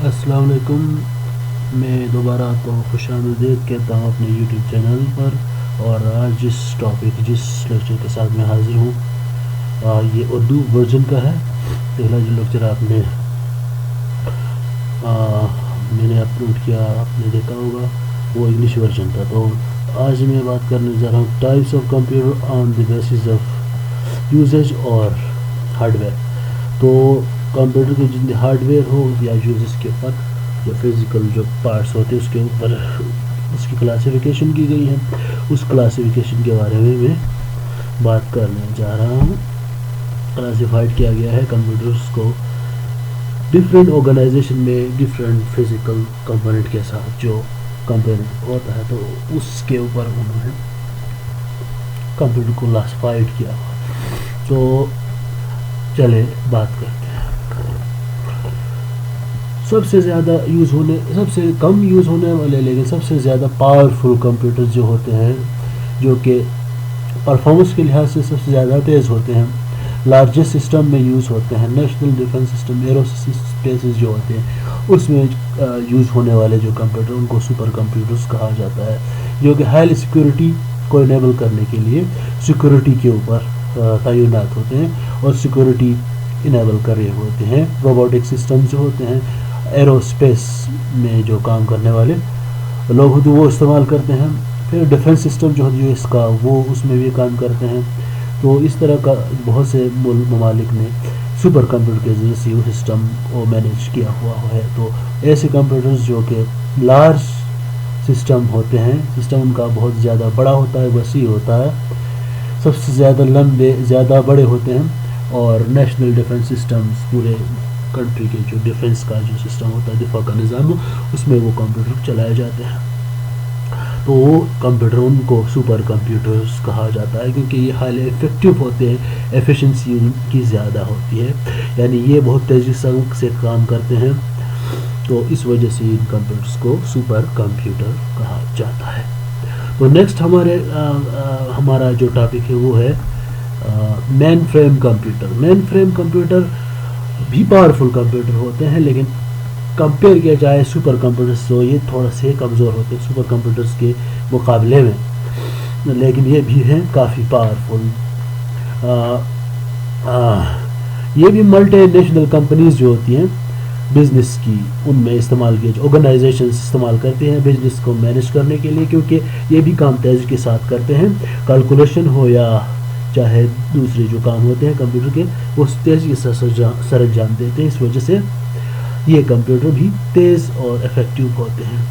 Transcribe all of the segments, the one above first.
السلام علیکم. میں دوبارہ آپ کو خوش آمدید کہتا ہوں اپنے یوٹیوب چینل پر. اور آج جس لیکچر کے ساتھ میں حاضر ہوں یہ اردو ورژن کا ہے. پہلا جو لیکچر میں نے اپلوڈ کیا آپ نے دیکھا ہوگا وہ انگلش ورژن تھا. تو آج میں بات کرنے جا رہا ہوں types of computer on the basis of usage اور ہارڈ ویئر. تو کمپیوٹر کے جتنے ہارڈ ویئر ہو یا یوزز کے اوپر یا فزیکل جو پارٹس ہوتے ہیں اس کے اوپر اس کی کلاسیفیکیشن کی گئی ہے. اس کلاسیفیکیشن کے بارے میں بات کرنے جا رہا ہوں. کلاسیفائڈ کیا گیا ہے کمپیوٹرز کو ڈفرینٹ آرگنائزیشن میں ڈفرینٹ فزیکل کمپوننٹ کے ساتھ جو کمپوننٹ ہوتا ہے تو اس کے اوپر انہوں نے کمپیوٹر کو کلاسیفائڈ کیا ہوا. تو چلے بات کرتے ہیں. سب سے کم یوز ہونے والے لیکن سب سے زیادہ پاورفل کمپیوٹر جو ہوتے ہیں جو کہ پرفارمنس کے لحاظ سے سب سے زیادہ تیز ہوتے ہیں لارجسٹ سسٹم میں یوز ہوتے ہیں. National defence system arrow spaces جو ہوتے ہیں اس میں یوز ہونے والے جو کمپیوٹر ان کو سپر کمپیوٹرز کہا جاتا ہے جو کہ ہائی سیکورٹی کو انیبل کرنے کے لیے سیکورٹی کے اوپر تعینات ہوتے ہیں اور سیکورٹی انیبل کر رہے ہوتے ہیں. روبوٹک سسٹم جو ہوتے ہیں ایرو اسپیس میں جو کام کرنے والے لوگ ہوتے وہ استعمال کرتے ہیں. پھر ڈیفنس سسٹم جو ہے اس کا وہ اس میں بھی کام کرتے ہیں. تو اس طرح کا بہت سے ممالک نے سپر کمپیوٹر کے ذریعے سے وہ سسٹم کو مینیج کیا ہوا ہے. تو ایسے کمپیوٹرز جو کہ لارج سسٹم ہوتے ہیں سسٹم ان کا بہت زیادہ بڑا ہوتا ہے وسیع ہوتا ہے سب سے زیادہ لمبے زیادہ بڑے ہوتے ہیں اور نیشنل ڈیفنس سسٹمز پورے کنٹری کے جو ڈیفنس کا جو سسٹم ہوتا ہے دفاع کا نظام اس میں وہ کمپیوٹر چلائے جاتے ہیں. تو وہ کمپیوٹر ان کو سپر کمپیوٹرز کہا جاتا ہے کیونکہ یہ ہائیلی افیکٹو ہوتے ہیں. ایفیشنسی ان کی زیادہ ہوتی ہے یعنی یہ بہت تیزی سے کام کرتے ہیں. تو اس وجہ سے ان کمپیوٹرز کو سپر کمپیوٹر کہا جاتا ہے. تو نیکسٹ ہمارا جو ٹاپک ہے وہ ہے مین فریم کمپیوٹر. مین فریم کمپیوٹر بھی پاورفل کمپیوٹر ہوتے ہیں لیکن کمپیئر کیا جائے سپر کمپیوٹرز تو یہ تھوڑا سے کمزور ہوتے ہیں سپر کمپیوٹرز کے مقابلے میں لیکن یہ بھی ہیں کافی پاورفل. یہ بھی ملٹی نیشنل کمپنیز جو ہوتی ہیں بزنس کی ان میں استعمال کیا جو آرگنائزیشنز استعمال کرتے ہیں بزنس کو مینیج کرنے کے لیے کیونکہ یہ بھی کام تیزی کے ساتھ کرتے ہیں. کیلکولیشن ہو یا چاہے دوسرے جو کام ہوتے ہیں کمپیوٹر کے وہ تیزی سے سر انجام دیتے ہیں. اس وجہ سے یہ کمپیوٹر بھی تیز اور افیکٹو ہوتے ہیں.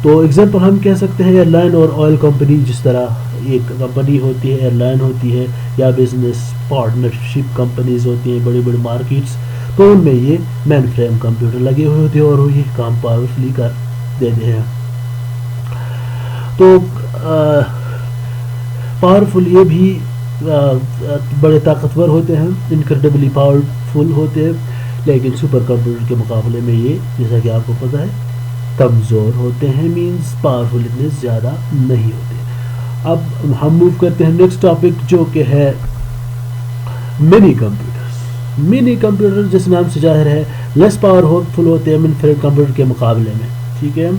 تو ایگزامپل ہم کہہ سکتے ہیں ایئر لائن اور آئل کمپنی جس طرح ایک کمپنی ہوتی ہے ایئر لائن ہوتی ہے یا بزنس پارٹنرشپ کمپنیز ہوتی ہیں بڑی بڑی مارکیٹس تو ان میں یہ مین فریم کمپیوٹر لگے ہوئے ہوتے ہیں اور وہ یہ کام پاورفلی کر دیتے ہیں. تو پاورفل یہ بھی بڑے طاقتور ہوتے ہیں انکریڈبلی پاورفل ہوتے ہیں لیکن سپر کمپیوٹر کے مقابلے میں یہ جیسا کہ آپ کو پتہ ہے کمزور ہوتے ہیں مینز پاورفل اتنے زیادہ نہیں ہوتے. اب ہم موو کرتے ہیں نیکسٹ ٹاپک جو کہ ہے منی کمپیوٹرز. منی کمپیوٹر جس نام سے ظاہر ہے لیس پاورفل ہوتے ہیں مین فریم کمپیوٹر کے مقابلے میں. ٹھیک ہے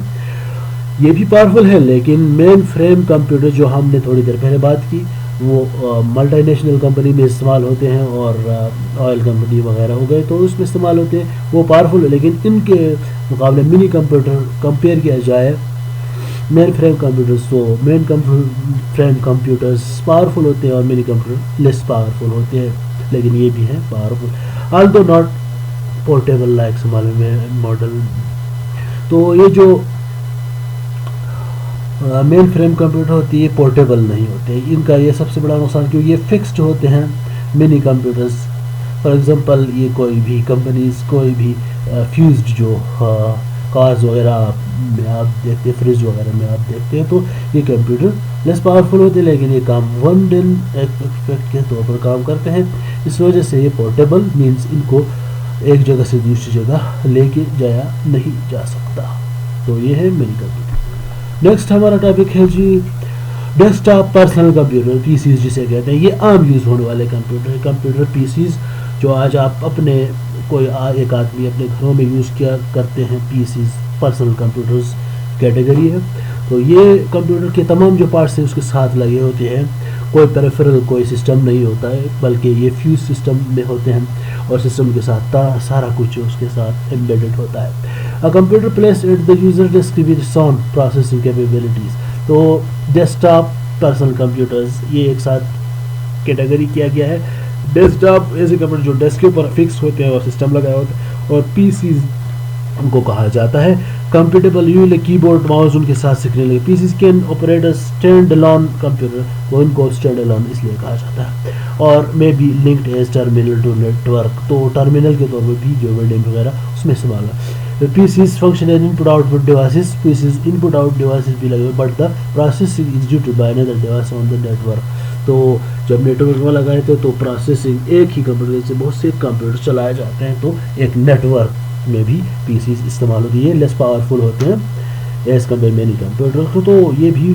یہ بھی پاورفل ہے لیکن مین فریم کمپیوٹر جو ہم نے تھوڑی دیر پہلے بات کی وہ ملٹی نیشنل کمپنی میں استعمال ہوتے ہیں اور آئل کمپنی وغیرہ ہو گئے تو اس میں استعمال ہوتے ہیں وہ پاورفل ہے لیکن ان کے مقابلے منی کمپیوٹر کمپیئر کیا جائے مین فریم کمپیوٹرز تو مین فریم کمپیوٹرز پاورفل ہوتے ہیں اور منی کمپیوٹر لیس پاورفل ہوتے ہیں لیکن یہ بھی ہیں پاورفل آلدو ناٹ پورٹیبل لائک میں ماڈل. تو یہ جو مین فریم کمپیوٹر ہوتی ہے پورٹیبل نہیں ہوتے. ان کا یہ سب سے بڑا نقصان کیونکہ یہ فکسڈ ہوتے ہیں منی کمپیوٹرز. فار ایگزامپل یہ کوئی بھی کمپنیز کوئی بھی فیوزڈ جو کارز وغیرہ میں آپ دیکھتے ہیں فریج وغیرہ میں آپ دیکھتے ہیں تو یہ کمپیوٹر لیس پاورفل ہوتے ہیں لیکن یہ کام ون ڈن ایفیکٹ کے طور پر کام کرتے ہیں. اس وجہ سے یہ پورٹیبل مینز ان کو ایک جگہ سے دوسری جگہ لے کے جایا نہیں جا سکتا. تو یہ ہے منی کمپیوٹر. نیکسٹ ہمارا ٹاپک ہے جی desk top personal computer P Cs جسے کہتے ہیں. یہ عام یوز ہونے والے کمپیوٹر پی سیز جو آج آپ اپنے کوئی ایک آدمی اپنے گھروں میں یوز کیا کرتے ہیں P Cs personal computers category ہے. تو یہ کمپیوٹر کے تمام جو پارٹس ہیں اس کے ساتھ لگے ہوتے ہیں. کوئی پیریفرل کوئی سسٹم نہیں ہوتا ہے بلکہ یہ فیوز سسٹم میں ہوتے ہیں اور سسٹم کے ساتھ سارا کچھ اس کے ساتھ ایمبیڈڈ ہوتا ہے. Computer place at the user desk with sound processing capabilities. تو ڈیسک ٹاپ پرسنل کمپیوٹرز یہ ایک ساتھ کیٹیگری کیا گیا ہے. ڈیسک ٹاپ ایسے کمپیوٹر جو ڈیسک کے اوپر فکس ہوتے ہیں اور سسٹم لگایا ہوتا ہے, اور پی سیز ان کو کہا جاتا ہے compatible you keyboard mouse ان کے ساتھ سیکھنے لگے. PCs can operate standalone computer, وہ ان کو اسٹینڈ الون اس لیے کہا جاتا ہے. اور میں بھی linked as terminal to network, تو ٹرمینل کے طور پر بھی جو ونڈوز وغیرہ اس میں استعمال ہے. پی سیز فنکشن ایز ان put out put devices, P Cs ان پٹ آؤٹ ڈیوائسز بھی لگے, but the processing ایگزیکیوٹڈ by another device on the net work. تو جب نیٹ ورک میں لگائے تھے تو پروسیسنگ ایک ہی کمپیوٹر سے بہت سے کمپیوٹر چلائے جاتے ہیں, تو ایک نیٹ ورک میں بھی پی سیز استعمال ہوتی ہے, لیس پاورفل ہوتے ہیں ایز کمپیئر مینی کمپیوٹر. تو یہ بھی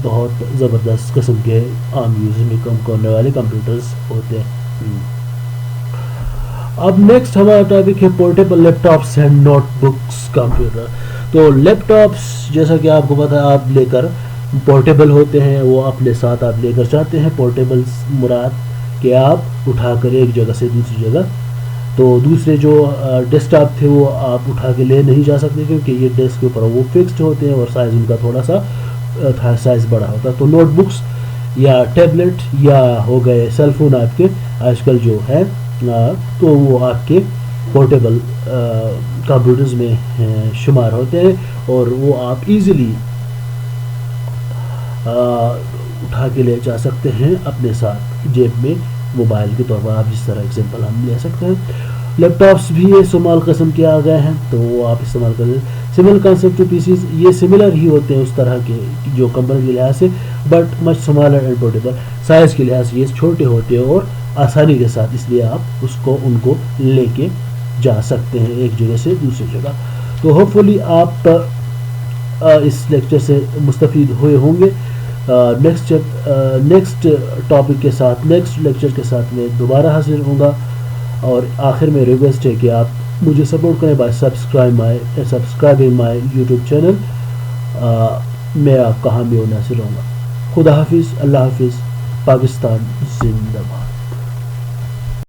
بہت زبردست قسم کے عام یوز میں کم کرنے والے کمپیوٹرز ہوتے ہیں. اب نیکسٹ ہمارا ٹاپک ہے portable laptops and notebooks computer. تو لیپ ٹاپس جیسا کہ آپ کو پتہ ہے آپ لے کر پورٹیبل ہوتے ہیں, وہ اپنے ساتھ آپ لے کر چاہتے ہیں. پورٹیبل مراد کہ آپ اٹھا کر ایک جگہ سے دوسری جگہ, تو دوسرے جو ڈیسک ٹاپ تھے وہ آپ اٹھا کے لے نہیں جا سکتے کیونکہ یہ ڈیسک کے اوپر وہ فکسڈ ہوتے ہیں اور سائز ان کا تھوڑا سا سائز بڑا ہوتا ہے. تو نوٹ بکس یا ٹیبلٹ یا ہو گئے سیل فون آپ کے آج کل جو ہے, تو وہ آپ کے پورٹیبل کمپیوٹرز میں شمار ہوتے ہیں اور وہ آپ ایزیلی اٹھا کے لے جا سکتے ہیں اپنے ساتھ جیب میں موبائل کے طور پر. آپ جس طرح ایگزامپل ہم لے سکتے ہیں. لیپ ٹاپس بھی استعمال قسم کے آ گئے ہیں تو وہ آپ استعمال کر لیں. Similar concept to PCs, یہ سملر ہی ہوتے ہیں اس طرح کے جو کمپنی کے لحاظ سے, but much smaller and portable. Size کے لحاظ سے یہ چھوٹے ہوتے ہیں اور آسانی کے ساتھ, اس لیے آپ ان کو لے کے جا سکتے ہیں ایک جگہ سے دوسری جگہ. تو ہوپ فلی آپ اس لیکچر سے مستفید ہوئے ہوں گے. نیکسٹ ٹاپک کے ساتھ, نیکسٹ لیکچر کے ساتھ میں دوبارہ حاضر ہوں گا. اور آخر میں ریکویسٹ ہے کہ آپ مجھے سپورٹ کریں by subscribing my YouTube channel. میں آپ کا حامی و ناصر رہوں گا. خدا حافظ, اللہ حافظ, پاکستان زندہ باد.